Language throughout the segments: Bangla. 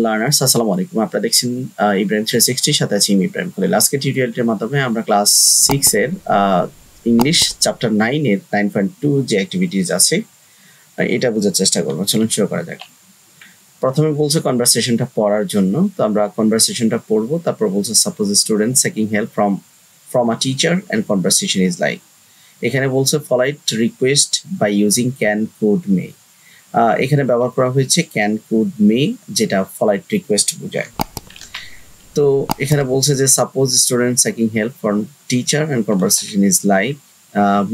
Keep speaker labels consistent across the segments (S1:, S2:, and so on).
S1: লার্নার্স আসসালামু আলাইকুম। আপনারা দেখছেন ইব্রাহিম 360 সাথে আছি ইব্রাহিম খলিল। আজকে টিউটোরিয়ালটির মাধ্যমে আমরা ক্লাস 6 এর ইংলিশ চ্যাপ্টার 9 এর 9.2 যে অ্যাক্টিভিটিস আছে এটা বোঝার চেষ্টা করব। চলুন শুরু করা যাক। প্রথমে বলছে কনভারসেশনটা পড়ার জন্য, তো আমরা কনভারসেশনটা পড়বো। তারপর বলছে suppose student seeking help from a teacher and conversation is like. এখানে বলছে polite request by using can, could, may. এখানে ব্যবহার করা হয়েছে ক্যান, কুড, মে, যেটা ফলাইট রিকোয়েস্ট বোঝায়। তো এখানে বলছে যে suppose student seeking help from teacher and conversation is like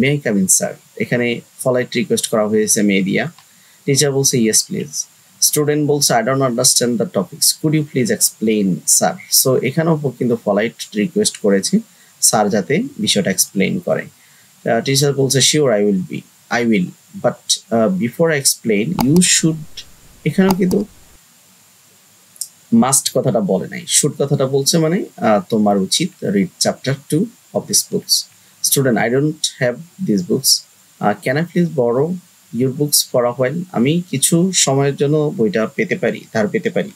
S1: may I come in sir. এখানে ফলাইট রিকোয়েস্ট করা হয়েছে মে দিয়া। টিচার বলছে ইয়েস প্লিজ। স্টুডেন্ট বলছে I don't understand the topics, could you please explain sir. So এখানেও কিন্তু ফলাইট রিকোয়েস্ট করেছে স্যার যাতে বিষয়টা এক্সপ্লেইন করে। টিচার বলছে sure I will but before I explain you should. এখানেও কিন্তু মাস্ট কথাটা বলে নাই, শুড কথাটা বলছে, মানে তোমার উচিত read chapter 2 of this books. Student I don't have this books, can I please borrow your books for a while. আমি কিছু সময়ের জন্য বইটা পেতে পারি।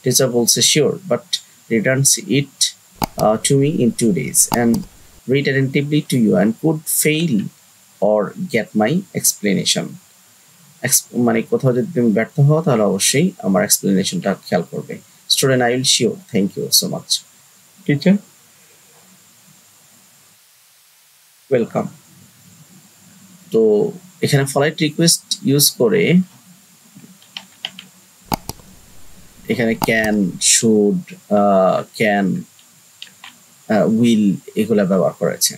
S1: টিচার বলছে sure but Returns it to me in 2 days and read attentively to you and could fail or get my explanation. মানে কোথাও যদি তুমি ব্যর্থ হও তাহলে অবশ্যই আমার এক্সপ্লেনেশনটা খেয়াল করবে। Student I will sure, thank you so much. Teacher welcome. তো এখানে ফলাইট রিকোয়েস্ট ইউজ করে এখানে ক্যান, শুড, ক্যান, উইল এগুলা ব্যবহার করেছে।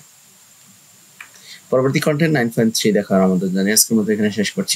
S1: পরবর্তী কন্টেন্ট 9.3 দেখার আমাদের জানি। আজকের মতো এখানে শেষ করছি।